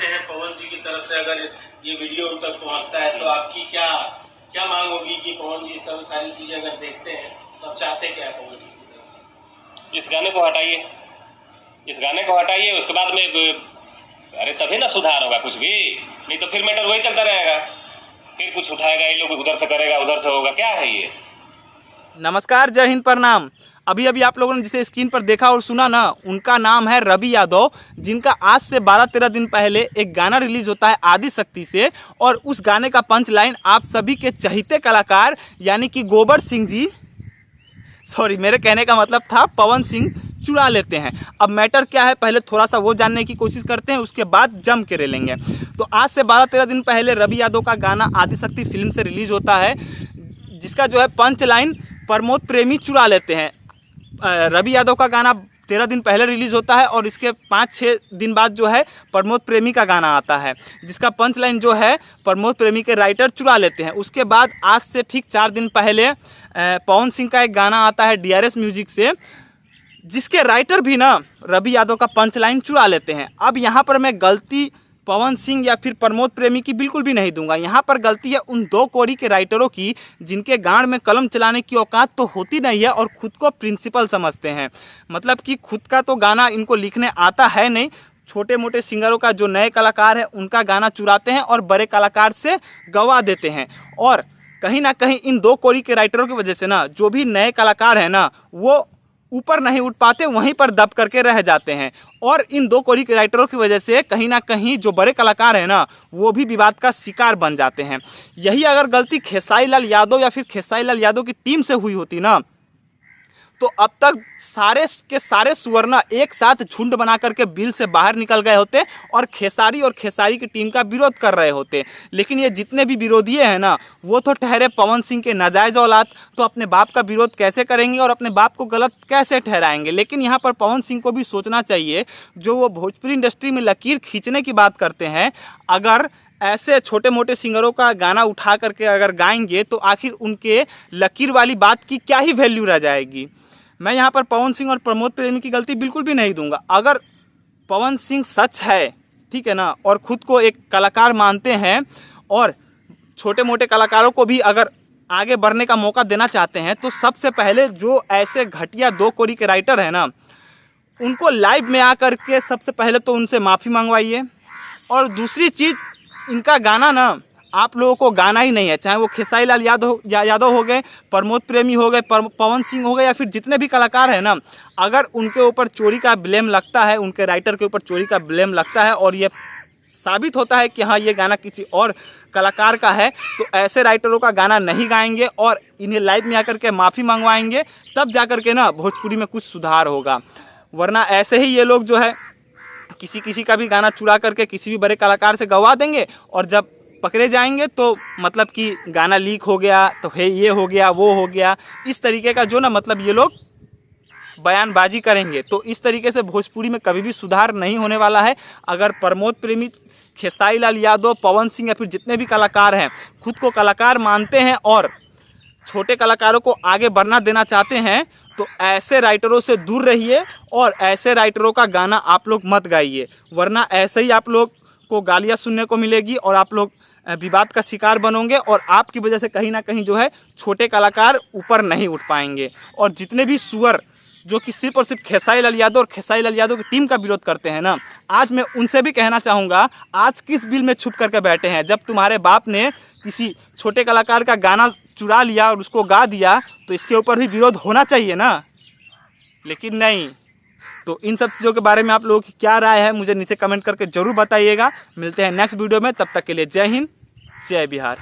हैं पवन जी की तरफ से, अगर ये वीडियो उन तक पहुंचता है तो आपकी क्या मांग होगी कि पवन जी सब सारी चीजें अगर देखते हैं तो आप चाहते क्या है पवन जी की तरफ से? इस गाने को हटाइए, उसके बाद में अरे तभी ना सुधार होगा कुछ भी, नहीं तो फिर मैटर वही चलता रहेगा, फिर कुछ उठाएगा ये लोग, उधर से करेगा उधर से होगा, क्या है ये। नमस्कार, जय हिंद, प्रणाम। अभी आप लोगों ने जिसे स्क्रीन पर देखा और सुना ना, उनका नाम है रवि यादव, जिनका आज से 12-13 दिन पहले एक गाना रिलीज होता है आदि शक्ति से। और उस गाने का पंच लाइन आप सभी के चहीते कलाकार यानी कि गोबर सिंह जी, सॉरी मेरे कहने का मतलब था पवन सिंह, चुरा लेते हैं। अब मैटर क्या है, पहले थोड़ा सा वो जानने की कोशिश करते हैं, उसके बाद जम के रेलेंगे। तो आज से 12-13 दिन पहले रवि यादव का गाना आदि शक्ति फिल्म से रिलीज होता है, जिसका जो है पंच लाइन प्रमोद प्रेमी चुरा लेते हैं। रवि यादव का गाना 13 दिन पहले रिलीज़ होता है और इसके 5-6 दिन बाद जो है प्रमोद प्रेमी का गाना आता है, जिसका पंच लाइन जो है प्रमोद प्रेमी के राइटर चुरा लेते हैं। उसके बाद आज से ठीक 4 दिन पहले पवन सिंह का एक गाना आता है DRS म्यूजिक से, जिसके राइटर भी ना रवि यादव का पंच लाइन चुरा लेते हैं। अब यहाँ पर मैं गलती पवन सिंह या फिर प्रमोद प्रेमी की बिल्कुल भी नहीं दूंगा। यहाँ पर गलती है उन 2 कोड़ी के राइटरों की, जिनके गांड में कलम चलाने की औकात तो होती नहीं है और खुद को प्रिंसिपल समझते हैं। मतलब कि खुद का तो गाना इनको लिखने आता है नहीं, छोटे मोटे सिंगरों का जो नए कलाकार है उनका गाना चुराते हैं और बड़े कलाकार से गवा देते हैं। और कहीं ना कहीं इन 2 कोड़ी के राइटरों की वजह से ना जो भी नए कलाकार हैं ना, वो ऊपर नहीं उठ पाते, वहीं पर दब करके रह जाते हैं। और इन 2 कोड़ी के राइटरों की वजह से कहीं ना कहीं जो बड़े कलाकार हैं ना, वो भी विवाद का शिकार बन जाते हैं। यही अगर गलती खेसारी लाल यादव या फिर खेसारी लाल यादव की टीम से हुई होती ना, तो अब तक सारे के सारे सुवर्ण एक साथ झुंड बना करके बिल से बाहर निकल गए होते और खेसारी की टीम का विरोध कर रहे होते। लेकिन ये जितने भी विरोधी हैं ना, वो तो ठहरे पवन सिंह के नाजायज़ औलाद, तो अपने बाप का विरोध कैसे करेंगे और अपने बाप को गलत कैसे ठहराएंगे। लेकिन यहाँ पर पवन सिंह को भी सोचना चाहिए, जो वो भोजपुरी इंडस्ट्री में लकीर खींचने की बात करते हैं, अगर ऐसे छोटे मोटे सिंगरों का गाना उठा करके अगर गाएंगे तो आखिर उनके लकीर वाली बात की क्या ही वैल्यू रह जाएगी। मैं यहाँ पर पवन सिंह और प्रमोद प्रेमी की गलती बिल्कुल भी नहीं दूंगा। अगर पवन सिंह सच है, ठीक है ना, और ख़ुद को एक कलाकार मानते हैं और छोटे मोटे कलाकारों को भी अगर आगे बढ़ने का मौका देना चाहते हैं, तो सबसे पहले जो ऐसे घटिया 2 कोड़ी के राइटर हैं ना, उनको लाइव में आकर के सबसे पहले तो उनसे माफ़ी मंगवाइए। और दूसरी चीज़, इनका गाना ना आप लोगों को गाना ही नहीं है, चाहे वो खेसारी लाल यादव हो गए, प्रमोद प्रेमी हो गए, पवन सिंह हो गए, या फिर जितने भी कलाकार हैं ना, अगर उनके ऊपर चोरी का ब्लेम लगता है, उनके राइटर के ऊपर चोरी का ब्लेम लगता है और ये साबित होता है कि हाँ ये गाना किसी और कलाकार का है, तो ऐसे राइटरों का गाना नहीं गाएंगे और इन्हें लाइव में आकर के माफ़ी मंगवाएंगे, तब जा कर के ना भोजपुरी में कुछ सुधार होगा। वरना ऐसे ही ये लोग जो है किसी का भी गाना चुरा करके किसी भी बड़े कलाकार से गवा देंगे और जब पकड़े जाएंगे तो मतलब कि गाना लीक हो गया, तो है ये हो गया वो हो गया, इस तरीके का जो ना मतलब ये लोग बयानबाजी करेंगे। तो इस तरीके से भोजपुरी में कभी भी सुधार नहीं होने वाला है। अगर प्रमोद प्रेमी, खेसारी लाल यादव, पवन सिंह या फिर जितने भी कलाकार हैं खुद को कलाकार मानते हैं और छोटे कलाकारों को आगे बढ़ना देना चाहते हैं, तो ऐसे राइटरों से दूर रहिए और ऐसे राइटरों का गाना आप लोग मत गाइए। वरना ऐसे ही आप लोग को गालियाँ सुनने को मिलेगी और आप लोग विवाद का शिकार बनोगे और आपकी वजह से कहीं ना कहीं जो है छोटे कलाकार ऊपर नहीं उठ पाएंगे। और जितने भी सुअर जो कि सिर्फ और सिर्फ खेसारी लाल यादव और खेसारी लाल यादव की टीम का विरोध करते हैं ना, आज मैं उनसे भी कहना चाहूँगा, आज किस बिल में छुप करके बैठे हैं। जब तुम्हारे बाप ने किसी छोटे कलाकार का गाना चुरा लिया और उसको गा दिया, तो इसके ऊपर भी विरोध होना चाहिए ना, लेकिन नहीं। तो इन सब चीज़ों के बारे में आप लोगों की क्या राय है, मुझे नीचे कमेंट करके ज़रूर बताइएगा। मिलते हैं नेक्स्ट वीडियो में, तब तक के लिए जय हिंद, जय बिहार।